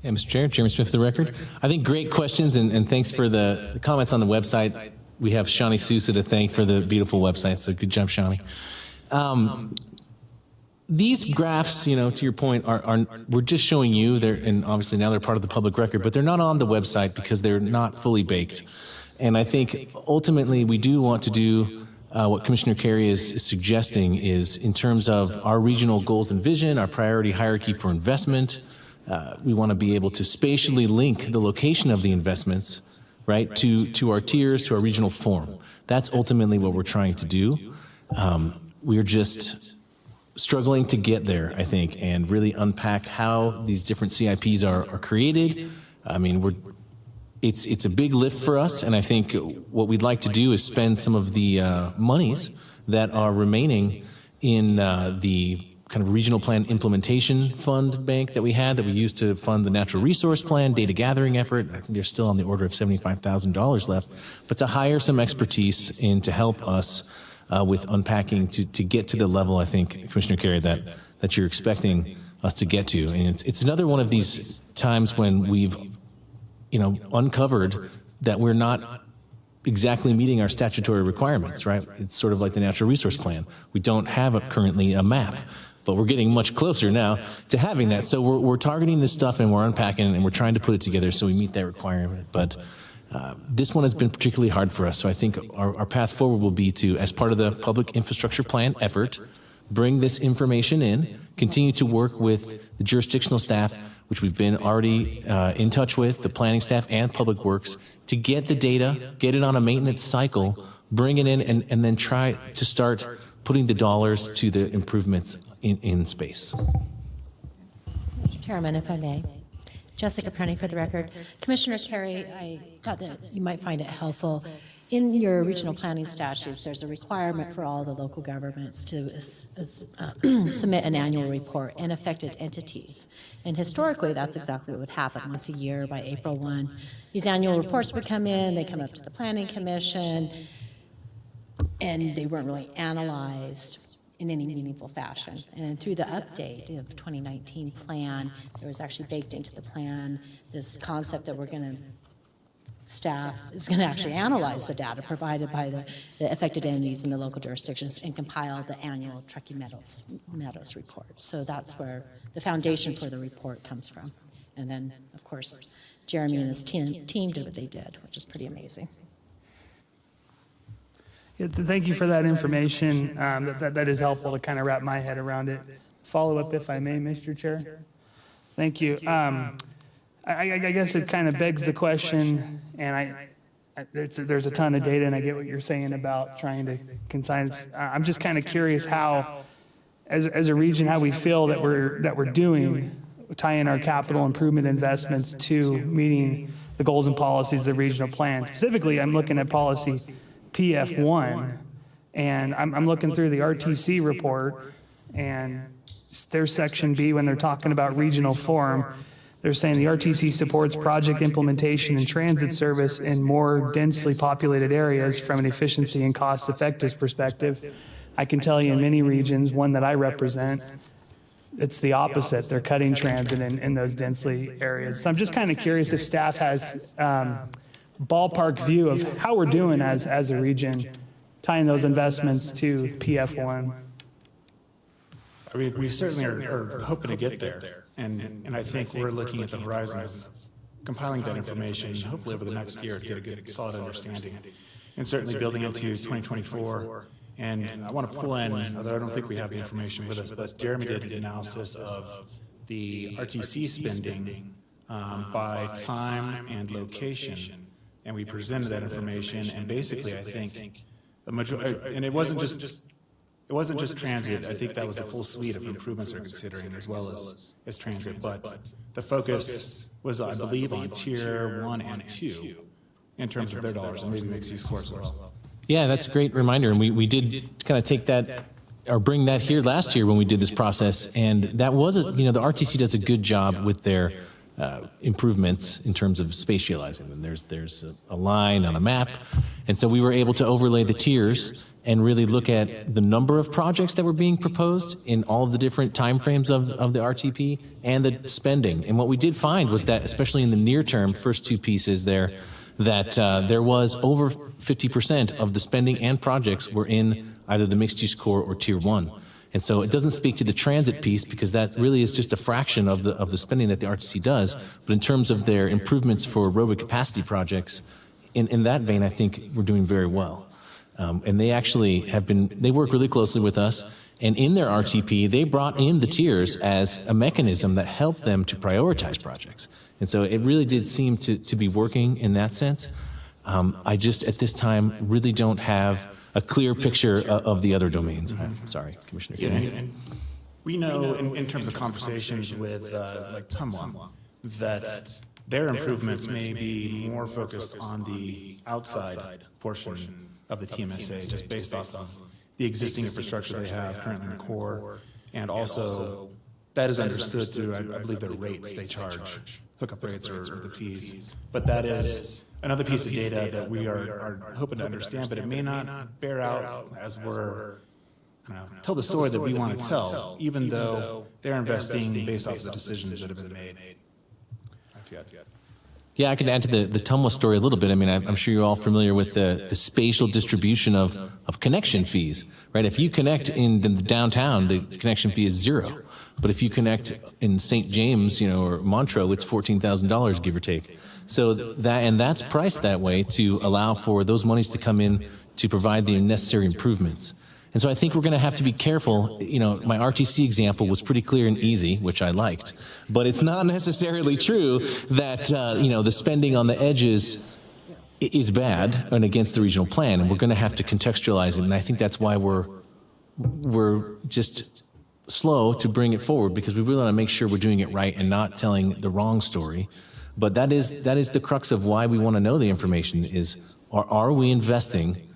Yeah, Mr. Chair, Jeremy Smith for the record. I think great questions, and thanks for the comments on the website. We have Shawnee Sousa to thank for the beautiful website, so good job, Shawnee. These graphs, to your point, we're just showing you, and obviously now they're part of the public record, but they're not on the website because they're not fully baked. And I think ultimately we do want to do what Commissioner Carey is suggesting is in terms of our regional goals and vision, our priority hierarchy for investment. We want to be able to spatially link the location of the investments, right, to our tiers, to our regional form. That's ultimately what we're trying to do. We're just struggling to get there, I think, and really unpack how these different CIPs are created. I mean, it's a big lift for us, and I think what we'd like to do is spend some of the monies that are remaining in the kind of regional plan implementation fund bank that we used to fund the natural resource plan, data gathering effort. I think there's still on the order of $75,000 left, but to hire some expertise in to help us with unpacking to get to the level, I think, Commissioner Carey, that you're expecting us to get to. And it's another one of these times when we've, uncovered that we're not exactly meeting our statutory requirements, right? It's sort of like the natural resource plan. We don't have currently a map, but we're getting much closer now to having that. So we're targeting this stuff, and we're unpacking it, and we're trying to put it together so we meet that requirement. But this one has been particularly hard for us. So I think our path forward will be to, as part of the public infrastructure plan effort, bring this information in, continue to work with the jurisdictional staff, which we've been already in touch with, the planning staff and public works, to get the data, get it on a maintenance cycle, bring it in, and then try to start putting the dollars to the improvements in space. Mr. Chairman, if I may. Jessica Prunty for the record. Commissioner Carey, I thought that you might find it helpful. In your regional planning statutes, there's a requirement for all the local governments to submit an annual report and affected entities. And historically, that's exactly what would happen. Once a year by April 1, these annual reports would come in, they come up to the Planning Commission, and they weren't really analyzed in any meaningful fashion. And through the update of 2019 plan, there was actually baked into the plan this concept that staff is going to actually analyze the data provided by the affected entities in the local jurisdictions and compile the annual Truckee Meadows report. So that's where the foundation for the report comes from. And then, of course, Jeremy and his team did what they did, which is pretty amazing. Yeah, thank you for that information. That is helpful to kind of wrap my head around it. Follow up, if I may, Mr. Chair. Thank you. I guess it kind of begs the question, and there's a ton of data, and I get what you're saying about trying to concise. I'm just kind of curious how, as a region, how we feel that we're doing, tying our capital improvement investments to meeting the goals and policies of the regional plan. Specifically, I'm looking at policy PF1, and I'm looking through the RTC report, and there's section B when they're talking about regional forum. They're saying the RTC supports project implementation and transit service in more densely populated areas from an efficiency and cost-effective perspective. I can tell you in many regions, one that I represent, it's the opposite. They're cutting transit in those densely areas. So I'm just kind of curious if staff has ballpark view of how we're doing as a region, tying those investments to PF1. I mean, we certainly are hoping to get there. And I think we're looking at the horizon of compiling that information, hopefully over the next year, to get a good, solid understanding. And certainly building into 2024. And I want to pull in, although I don't think we have the information with us, but Jeremy did an analysis of the RTC spending by time and location. And we presented that information, and basically, I think the majority, and it wasn't just transit. I think that was a full suite of improvements they're considering, as well as transit. But the focus was, I believe, on tier 1 and 2 in terms of their dollars, and maybe mixed-use core as well. Yeah, that's a great reminder. And we did kind of take that or bring that here last year when we did this process. And that was, the RTC does a good job with their improvements in terms of spatializing them. There's a line on a map. And so we were able to overlay the tiers and really look at the number of projects that were being proposed in all of the different timeframes of the RTP and the spending. And what we did find was that, especially in the near term, first two pieces there, that there was over 50% of the spending and projects were in either the mixed-use core or Tier 1. And so it doesn't speak to the transit piece because that really is just a fraction of the spending that the RTC does. But in terms of their improvements for roadway capacity projects, in that vein, I think we're doing very well. And they actually they work really closely with us. And in their RTP, they brought in the tiers as a mechanism that helped them to prioritize projects. And so it really did seem to be working in that sense. I just, at this time, really don't have a clear picture of the other domains. I'm sorry, Commissioner. Yeah, and we know in terms of conversations with like Tumwa that their improvements may be more focused on the outside portion of the TMSA, just based off of the existing infrastructure they have currently in the core, and also that is understood through, I believe, their rates they charge, hookup rates or the fees. But that is another piece of data that we are hoping to understand, but it may not bear out as we're tell the story that we want to tell, even though they're investing based off of the decisions that have been made. Yeah, I can add to the Tumwa story a little bit. I mean, I'm sure you're all familiar with the spatial distribution of connection fees, right? If you connect in the downtown, the connection fee is $0. But if you connect in St. James, or Montreux, it's $14,000, give or take. So that's priced that way to allow for those monies to come in to provide the necessary improvements. And so I think we're going to have to be careful. My RTC example was pretty clear and easy, which I liked. But it's not necessarily true that, the spending on the edges is bad and against the regional plan. And we're going to have to contextualize it. And I think that's why we're just slow to bring it forward, because we really want to make sure we're doing it right and not telling the wrong story. But that is the crux of why we want to know the information is, are we investing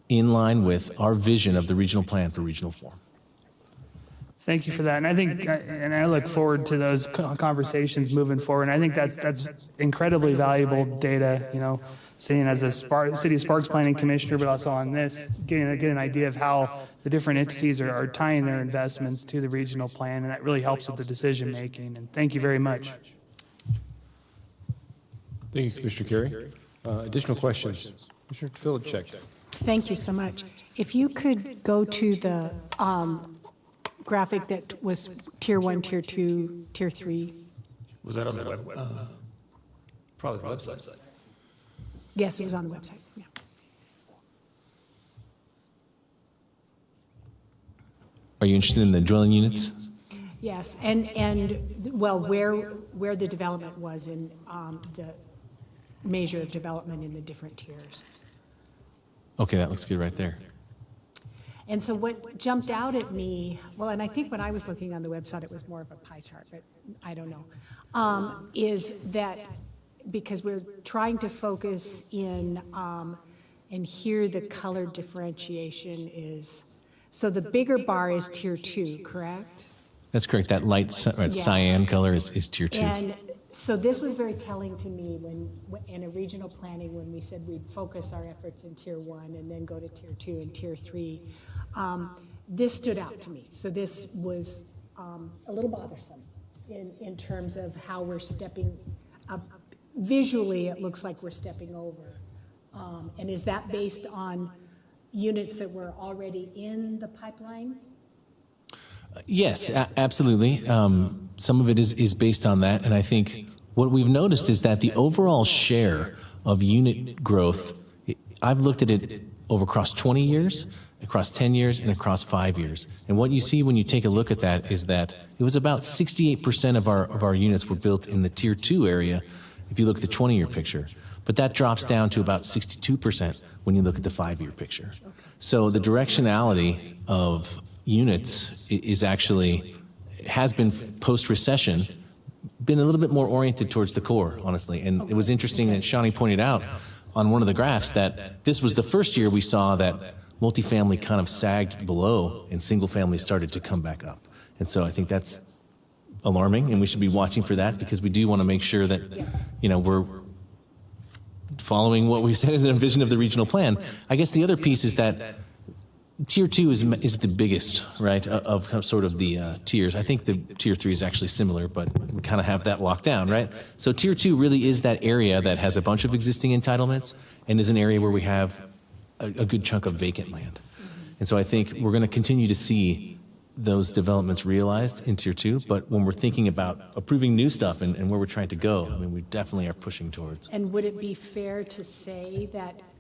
in line with our vision of the regional plan for regional form? Thank you for that. And I think, and I look forward to those conversations moving forward. And I think that's incredibly valuable data, seeing as a City of Sparks Planning Commissioner, but also on this, getting an idea of how the different entities are tying their investments to the regional plan. And that really helps with the decision making. And thank you very much. Thank you, Commissioner Carey. Additional questions? Commissioner Filicek. Thank you so much. If you could go to the graphic that was Tier 1, Tier 2, Tier 3. Was that on the web? Probably the website. Yes, it was on the website. Yeah. Are you interested in the dwelling units? Yes, and well, where the development was in the measure of development in the different tiers. Okay, that looks good right there. And so what jumped out at me, well, and I think when I was looking on the website, it was more of a pie chart, but I don't know, is that because we're trying to focus in, and here the color differentiation is, so the bigger bar is Tier 2, correct? That's correct. That light cyan color is Tier 2. And so this was very telling to me when in a regional planning, when we said we'd focus our efforts in Tier 1 and then go to Tier 2 and Tier 3. This stood out to me. So this was a little bothersome in terms of how we're stepping up. Visually, it looks like we're stepping over. And is that based on units that were already in the pipeline? Yes, absolutely. Some of it is based on that, and I think what we've noticed is that the overall share of unit growth, I've looked at it over across 20 years, across 10 years, and across 5 years. And what you see when you take a look at that is that it was about 68% of our units were built in the Tier 2 area if you look at the 20-year picture. But that drops down to about 62% when you look at the 5-year picture. So the directionality of units is actually, has been post-recession, been a little bit more oriented towards the core, honestly. And it was interesting that Shawnee pointed out on one of the graphs that this was the first year we saw that multifamily kind of sagged below and single family started to come back up. And so I think that's alarming, and we should be watching for that because we do want to make sure that, you know, we're following what we said in the vision of the regional plan. I guess the other piece is that Tier 2 is the biggest, right, of sort of the tiers. I think the Tier 3 is actually similar, but we kind of have that locked down, right? So Tier 2 really is that area that has a bunch of existing entitlements and is an area where we have a good chunk of vacant land. And so I think we're going to continue to see those developments realized in Tier 2, but when we're thinking about approving new stuff and where we're trying to go, I mean, we definitely are pushing towards. And would it be fair to say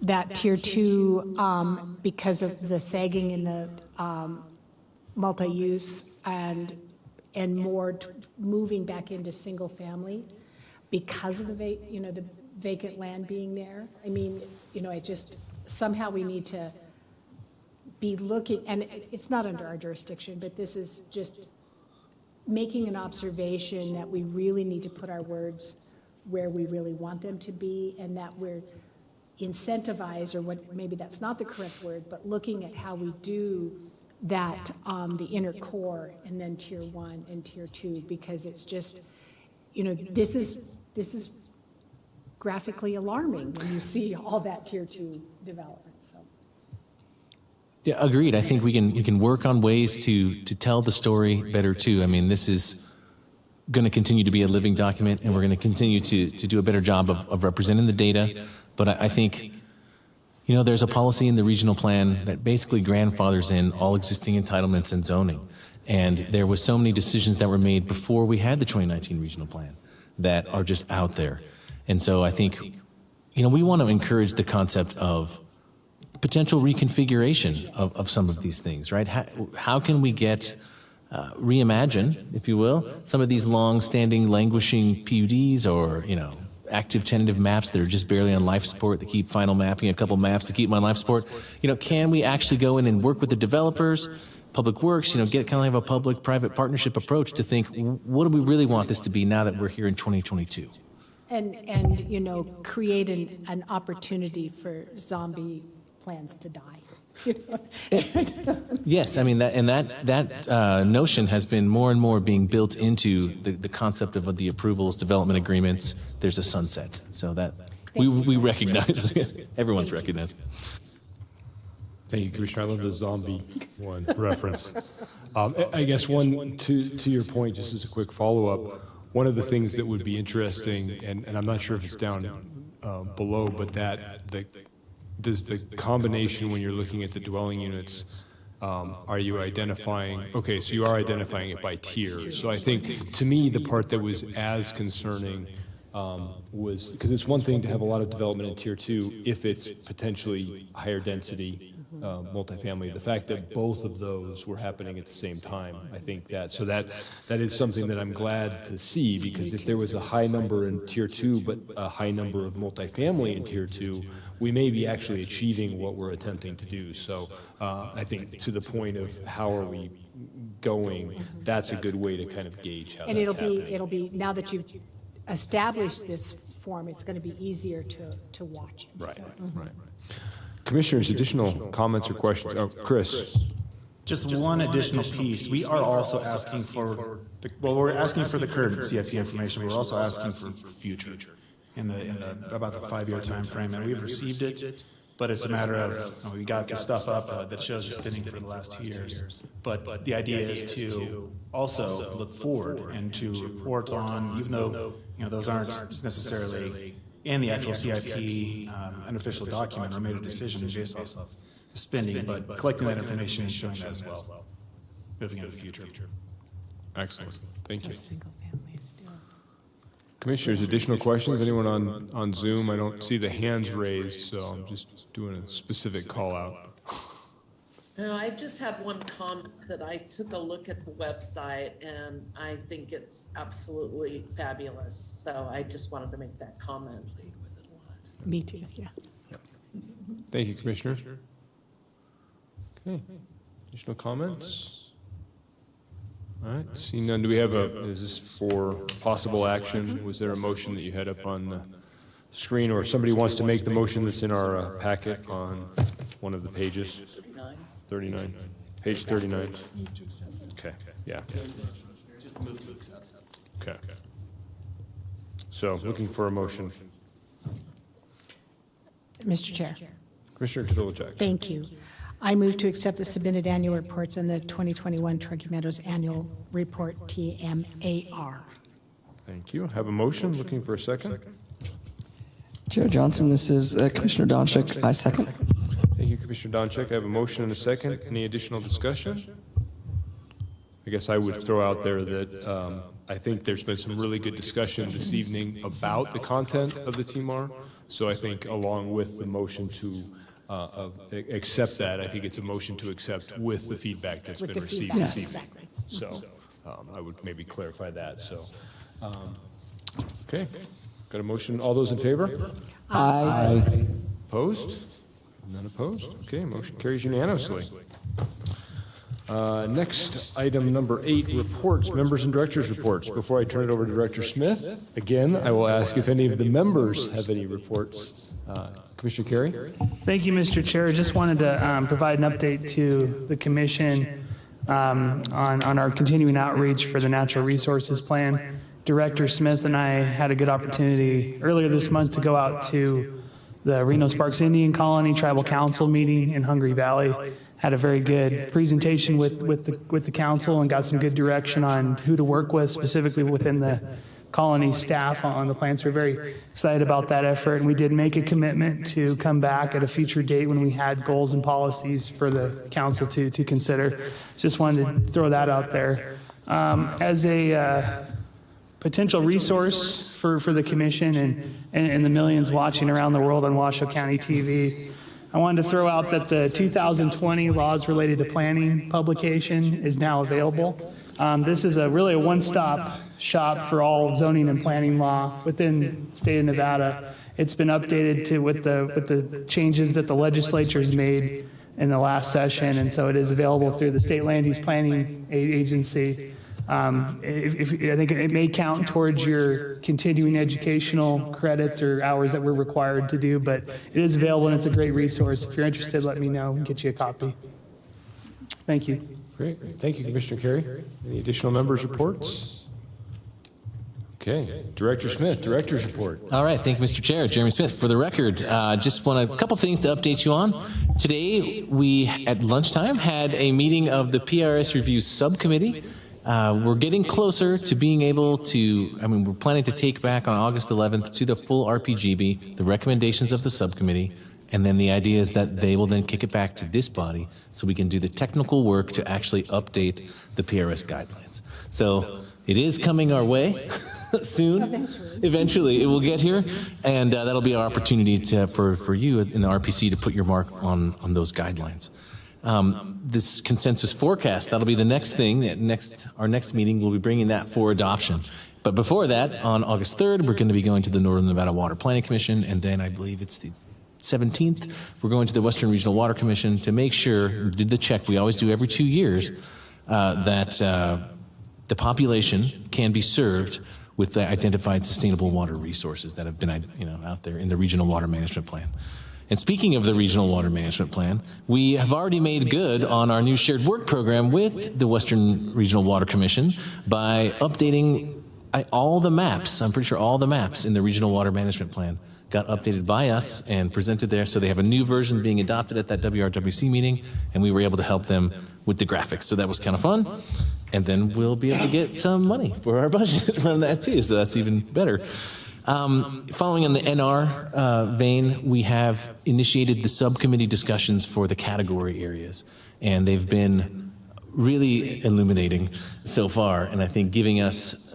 that Tier 2, because of the sagging in the multi-use and more moving back into single family, because of the the vacant land being there? I mean, it just, somehow we need to be looking, and it's not under our jurisdiction, but this is just making an observation that we really need to put our words where we really want them to be, and that we're incentivized, or what, maybe that's not the correct word, but looking at how we do that, the inner core, and then Tier 1 and Tier 2, because it's just, this is graphically alarming when you see all that Tier 2 development, so. Yeah, agreed. I think we can work on ways to tell the story better too. I mean, this is going to continue to be a living document, and we're going to continue to do a better job of representing the data. But I think, there's a policy in the regional plan that basically grandfathers in all existing entitlements and zoning. And there was so many decisions that were made before we had the 2019 regional plan that are just out there. And so I think, we want to encourage the concept of potential reconfiguration of some of these things, right? How can we reimagine, if you will, some of these long-standing, languishing PUDs or, active tentative maps that are just barely on life support, that keep final mapping a couple maps to keep them on life support? Can we actually go in and work with the developers, Public Works, get kind of have a public-private partnership approach to think, what do we really want this to be now that we're here in 2022? And create an opportunity for zombie plans to die. Yes, I mean, that notion has been more and more being built into the concept of the approvals, development agreements. There's a sunset, so that we recognize. Everyone's recognizing. Thank you, Commissioner. I love the zombie one reference. I guess to your point, just as a quick follow-up, one of the things that would be interesting, and I'm not sure if it's down below, but does the combination, when you're looking at the dwelling units, are you identifying, okay, so you are identifying it by tier. So I think, to me, the part that was as concerning was, because it's one thing to have a lot of development in Tier 2 if it's potentially higher density multifamily. The fact that both of those were happening at the same time, I think that is something that I'm glad to see, because if there was a high number in Tier 2 but a high number of multifamily in Tier 2, we may be actually achieving what we're attempting to do. So I think, to the point of how are we going, that's a good way to kind of gauge how that's happening. And it'll be now that you've established this form, it's going to be easier to watch it. Right, right. Commissioners, additional comments or questions? Oh, Chris. Just one additional piece. We are also asking we're asking for the current CIP information. We're also asking for future in about the 5-year time frame, and we've received it. But it's a matter of, we got the stuff up that shows the spending for the last 2 years. But the idea is to also look forward and to report on, even though those aren't necessarily in the actual CIP, an official document or made a decision based off of the spending, but collecting that information and showing that as well. moving into the future. Excellent. Thank you. Commissioners, additional questions? Anyone on Zoom? I don't see the hands raised, so I'm just doing a specific call out. No, I just have one comment that I took a look at the website and I think it's absolutely fabulous. So I just wanted to make that comment. Me too, yeah. Thank you, Commissioners. Okay. Additional comments? All right, seeing none, do we have is this for possible action? Was there a motion that you had up on the screen, or somebody wants to make the motion that's in our packet on one of the pages? 39. Page 39. Okay, yeah. Just move to accept. Okay. So, looking for a motion. Mr. Chair. Commissioner Tudulajak. Thank you. I move to accept the submitted annual reports and the 2021 Truckee Meadows Annual Report, TMAR. Thank you. Have a motion. Looking for a second. Chair Johnson, this is Commissioner Donchik. I second. Thank you, Commissioner Donchik. I have a motion and a second. Any additional discussion? I guess I would throw out there that I think there's been some really good discussion this evening about the content of the TMAR. So I think along with the motion to accept that, I think it's a motion to accept with the feedback that's been received this evening. So I would maybe clarify that. So, okay. Got a motion. All those in favor? Aye. Opposed? None opposed? Okay, motion carries unanimously. Next, item number 8, reports, members and directors' reports. Before I turn it over to Director Smith, again, I will ask if any of the members have any reports. Commissioner Carey? Thank you, Mr. Chair. Just wanted to provide an update to the commission on our continuing outreach for the Natural Resources Plan. Director Smith and I had a good opportunity earlier this month to go out to the Reno Sparks Indian Colony Tribal Council meeting in Hungry Valley. Had a very good presentation with the council and got some good direction on who to work with, specifically within the colony staff on the plants. We're very excited about that effort, and we did make a commitment to come back at a future date when we had goals and policies for the council to consider. Just wanted to throw that out there. As a potential resource for the commission and the millions watching around the world on Washoe County TV, I wanted to throw out that the 2020 Laws Related to Planning publication is now available. This is really a one-stop shop for all zoning and planning law within the state of Nevada. It's been updated with the changes that the legislature has made in the last session, and so it is available through the State Land Use Planning Agency. I think it may count towards your continuing educational credits or hours that we're required to do, but it is available and it's a great resource. If you're interested, let me know and get you a copy. Thank you. Great. Thank you, Commissioner Carey. Any additional members' reports? Okay. Director Smith, Director's report. All right. Thank you, Mr. Chair. Jeremy Smith. For the record, just want a couple things to update you on. Today, we, at lunchtime, had a meeting of the PRS Review Subcommittee. We're getting closer to being able to, we're planning to take back on August 11th to the full RPGB the recommendations of the subcommittee, and then the idea is that they will then kick it back to this body so we can do the technical work to actually update the PRS guidelines. So it is coming our way soon. Eventually it will get here, and that'll be our opportunity for you in the RPC to put your mark on those guidelines. This consensus forecast, that'll be the next thing. Our next meeting, we'll be bringing that for adoption. But before that, on August 3rd, we're going to be going to the Northern Nevada Water Planning Commission, and then I believe it's the 17th, we're going to the Western Regional Water Commission to make sure, did the check we always do every 2 years, that the population can be served with the identified sustainable water resources that have been out there in the Regional Water Management Plan. And speaking of the Regional Water Management Plan, we have already made good on our new shared work program with the Western Regional Water Commission by updating all the maps. I'm pretty sure all the maps in the Regional Water Management Plan got updated by us and presented there. So they have a new version being adopted at that WRWC meeting, and we were able to help them with the graphics. So that was kind of fun. And then we'll be able to get some money for our budget from that too. So that's even better. Following in the NR vein, we have initiated the subcommittee discussions for the category areas, and they've been really illuminating so far, and I think giving us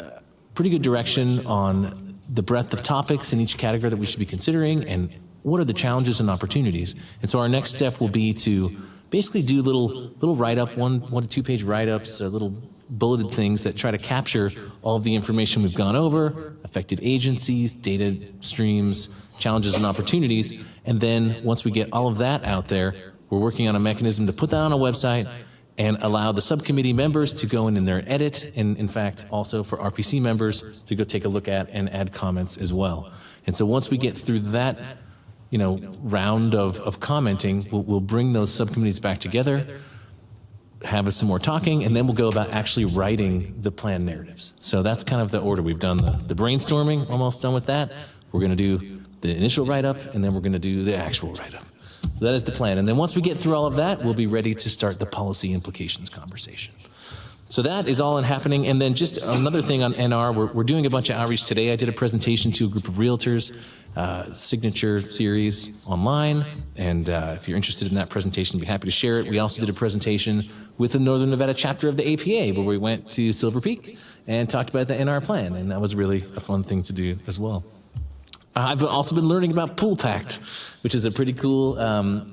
pretty good direction on the breadth of topics in each category that we should be considering and what are the challenges and opportunities. And so our next step will be to basically do little write-up, one to 2 page write-ups, little bulleted things that try to capture all of the information we've gone over, affected agencies, data streams, challenges and opportunities. And then once we get all of that out there, we're working on a mechanism to put that on a website and allow the subcommittee members to go in there and edit, and in fact, also for RPC members to go take a look at and add comments as well. And so once we get through that, round of commenting, we'll bring those subcommittees back together, have some more talking, and then we'll go about actually writing the plan narratives. So that's kind of the order. We've done the brainstorming, almost done with that. We're going to do the initial write-up, and then we're going to do the actual write-up. So that is the plan. And then once we get through all of that, we'll be ready to start the policy implications conversation. So that is all happening. And then just another thing on NR, we're doing a bunch of outreach today. I did a presentation to a group of realtors, signature series online. And if you're interested in that presentation, I'd be happy to share it. We also did a presentation with the Northern Nevada chapter of the APA, where we went to Silver Peak and talked about the NR plan. And that was really a fun thing to do as well. I've also been learning about Pool Pact, which is a pretty cool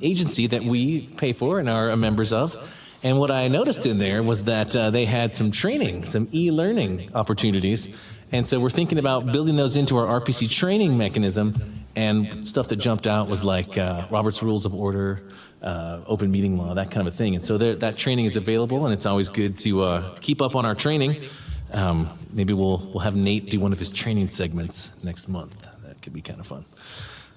agency that we pay for and are members of. And what I noticed in there was that they had some training, some e-learning opportunities. And so we're thinking about building those into our RPC training mechanism. And stuff that jumped out was like Robert's Rules of Order, open meeting law, that kind of a thing. And so that training is available, and it's always good to keep up on our training. Maybe we'll have Nate do one of his training segments next month. That could be kind of fun.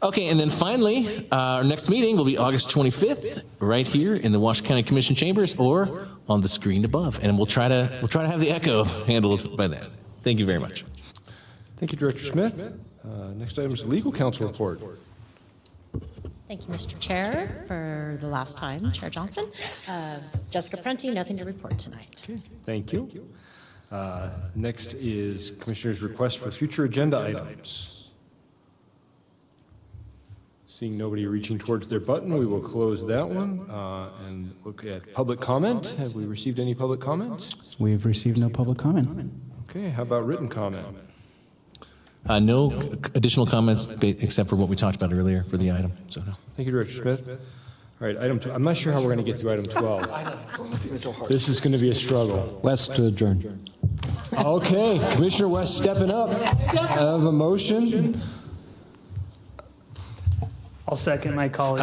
Okay, and then finally, our next meeting will be August 25th, right here in the Washoe County Commission chambers or on the screen above. And we'll try to have the echo handled by then. Thank you very much. Thank you, Director Smith. Next item is legal counsel report. Thank you, Mr. Chair, for the last time, Chair Johnson. Jessica Prenti, nothing to report tonight. Okay, thank you. Next is Commissioner's request for future agenda items. Seeing nobody reaching towards their button, we will close that one and look at public comment. Have we received any public comments? We've received no public comment. Okay, how about written comment? No additional comments except for what we talked about earlier for the item. So no. Thank you, Director Smith. All right, item 12. I'm not sure how we're going to get through item 12. This is going to be a struggle. West to adjourn. Okay, Commissioner West stepping up. I have a motion. I'll second my colleague.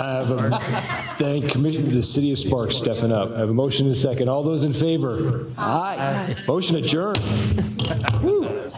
Thank Commissioner, the City of Sparks stepping up. I have a motion and a second. All those in favor? Aye. Motion adjourned. Woo.